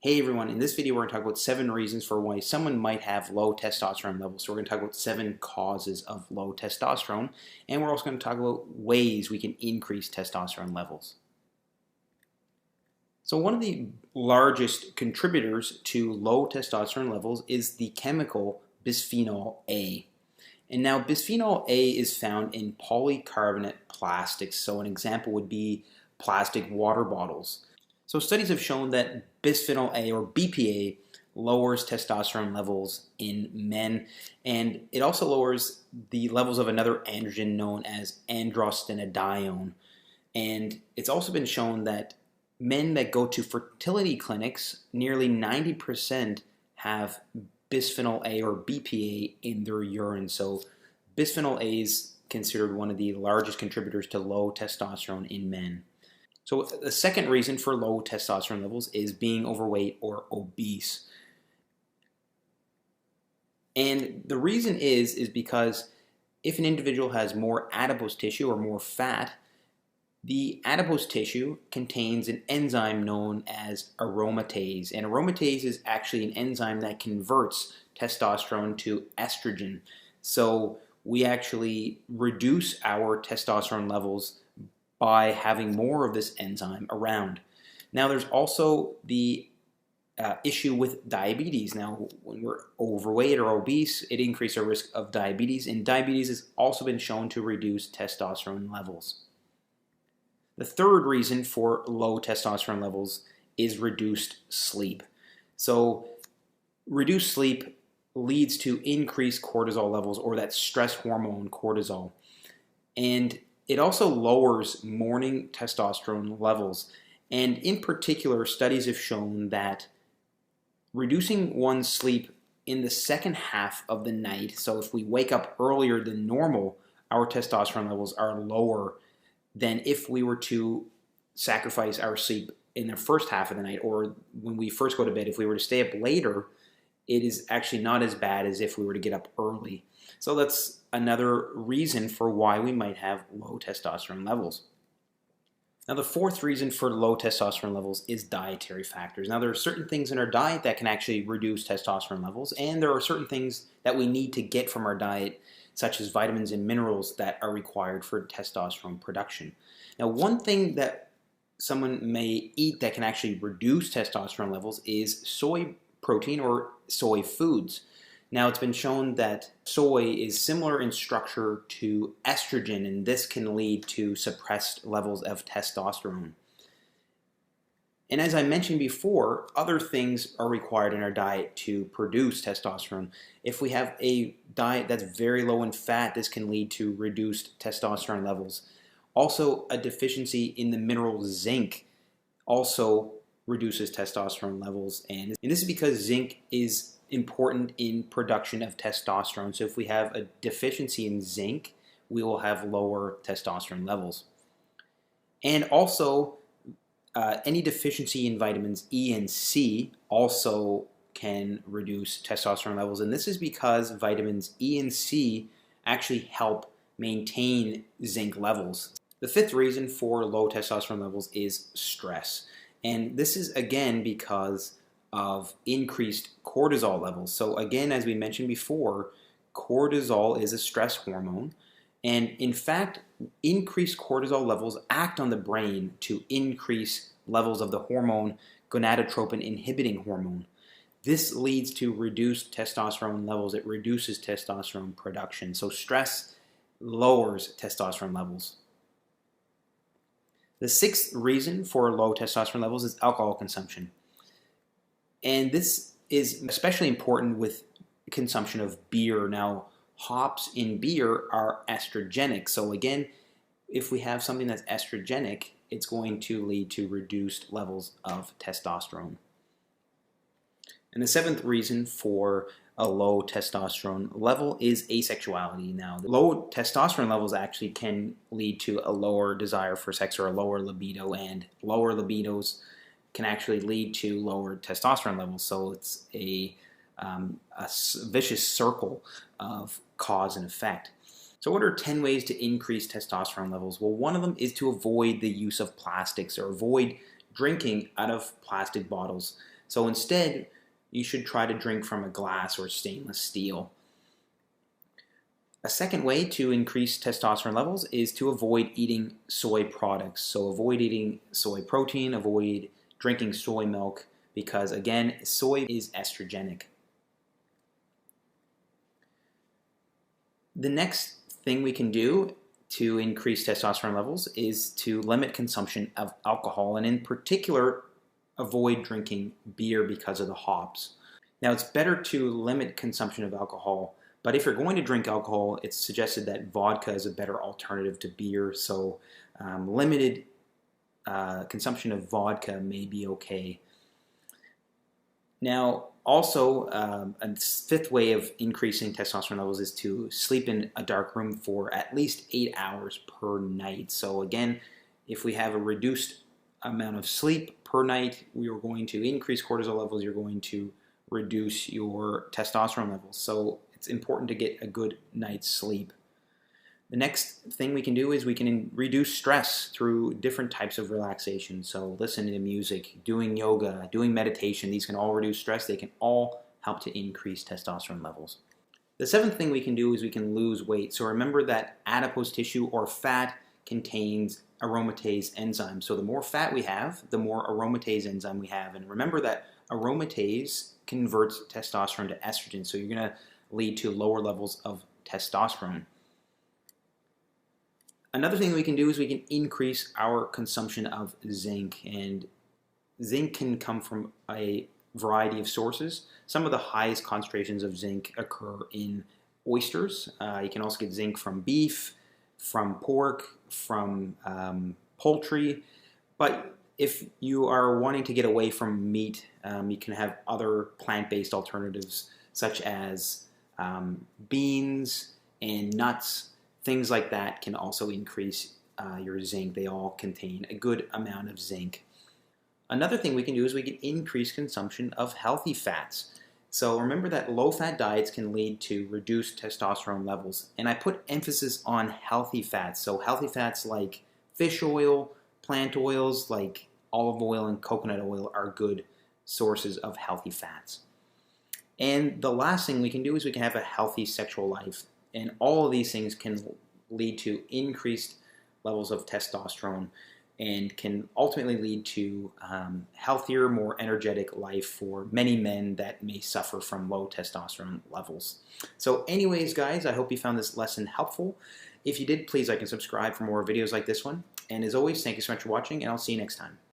Hey everyone, in this video we're going to talk about 7 reasons for why someone might have low testosterone levels. So we're going to talk about 7 causes of low testosterone, and we're also going to talk about ways we can increase testosterone levels. So one of the largest contributors to low testosterone levels is the chemical bisphenol A. And now bisphenol A is found in polycarbonate plastics. So an example would be plastic water bottles. So studies have shown that bisphenol A, or BPA, lowers testosterone levels in men, and it also lowers the levels of another androgen known as androstenedione. And it's also been shown that men that go to fertility clinics, nearly 90% have bisphenol A or BPA in their urine. So bisphenol A is considered one of the largest contributors to low testosterone in men. So the second reason for low testosterone levels is being overweight or obese. And the reason is because if an individual has more adipose tissue or more fat, the adipose tissue contains an enzyme known as aromatase. And aromatase is actually an enzyme that converts testosterone to estrogen. So we actually reduce our testosterone levels by having more of this enzyme around. Now there's also the issue with diabetes. Now when we're overweight or obese, it increases our risk of diabetes, and diabetes has also been shown to reduce testosterone levels. The third reason for low testosterone levels is reduced sleep. So reduced sleep leads to increased cortisol levels, or that stress hormone cortisol. And it also lowers morning testosterone levels. And in particular, studies have shown that reducing one's sleep in the second half of the night, so if we wake up earlier than normal, our testosterone levels are lower than if we were to sacrifice our sleep in the first half of the night, or when we first go to bed. If we were to stay up later, it is actually not as bad as if we were to get up early. So that's another reason for why we might have low testosterone levels. Now the fourth reason for low testosterone levels is dietary factors. Now there are certain things in our diet that can actually reduce testosterone levels, and there are certain things that we need to get from our diet, such as vitamins and minerals that are required for testosterone production. Now one thing that someone may eat that can actually reduce testosterone levels is soy protein or soy foods. Now it's been shown that soy is similar in structure to estrogen, and this can lead to suppressed levels of testosterone. And as I mentioned before, other things are required in our diet to produce testosterone. If we have a diet that's very low in fat, this can lead to reduced testosterone levels. Also, a deficiency in the mineral zinc also reduces testosterone levels, and this is because zinc is important in production of testosterone. So if we have a deficiency in zinc, we will have lower testosterone levels. And also, any deficiency in vitamins E and C also can reduce testosterone levels, and this is because vitamins E and C actually help maintain zinc levels. The fifth reason for low testosterone levels is stress, and this is again because of increased cortisol levels. So again, as we mentioned before, cortisol is a stress hormone, and in fact, increased cortisol levels act on the brain to increase levels of the hormone gonadotropin inhibiting hormone. This leads to reduced testosterone levels. It reduces testosterone production. So stress lowers testosterone levels. The sixth reason for low testosterone levels is alcohol consumption. And this is especially important with consumption of beer. Now, hops in beer are estrogenic. So again, if we have something that's estrogenic, it's going to lead to reduced levels of testosterone. And the seventh reason for a low testosterone level is asexuality. Now, low testosterone levels actually can lead to a lower desire for sex or a lower libido, and lower libidos can actually lead to lower testosterone levels. So it's a vicious circle of cause and effect. So what are 10 ways to increase testosterone levels? Well, one of them is to avoid the use of plastics, or avoid drinking out of plastic bottles. So instead, you should try to drink from a glass or stainless steel. A second way to increase testosterone levels is to avoid eating soy products. So avoid eating soy protein, avoid drinking soy milk, because again, soy is estrogenic. The next thing we can do to increase testosterone levels is to limit consumption of alcohol, and in particular, avoid drinking beer because of the hops. Now, it's better to limit consumption of alcohol, but if you're going to drink alcohol, it's suggested that vodka is a better alternative to beer, so limited consumption of vodka may be okay. Now, also, a fifth way of increasing testosterone levels is to sleep in a dark room for at least 8 hours per night. So again, if we have a reduced amount of sleep per night, we are going to increase cortisol levels, you're going to reduce your testosterone levels. So it's important to get a good night's sleep. The next thing we can do is we can reduce stress through different types of relaxation. So listening to music, doing yoga, doing meditation, these can all reduce stress. They can all help to increase testosterone levels. The seventh thing we can do is we can lose weight. So remember that adipose tissue or fat contains aromatase enzyme. So the more fat we have, the more aromatase enzyme we have. And remember that aromatase converts testosterone to estrogen. So you're going to lead to lower levels of testosterone. Another thing we can do is we can increase our consumption of zinc, and zinc can come from a variety of sources. Some of the highest concentrations of zinc occur in oysters. You can also get zinc from beef, from pork, from poultry, but if you are wanting to get away from meat, you can have other plant-based alternatives such as beans and nuts. Things like that can also increase your zinc. They all contain a good amount of zinc. Another thing we can do is we can increase consumption of healthy fats. So remember that low-fat diets can lead to reduced testosterone levels. And I put emphasis on healthy fats. So healthy fats like fish oil, plant oils like olive oil and coconut oil are good sources of healthy fats. And the last thing we can do is we can have a healthy sexual life. And all of these things can lead to increased levels of testosterone and can ultimately lead to healthier, more energetic life for many men that may suffer from low testosterone levels. So anyways, guys, I hope you found this lesson helpful. If you did, please like and subscribe for more videos like this one. And as always, thank you so much for watching, and I'll see you next time.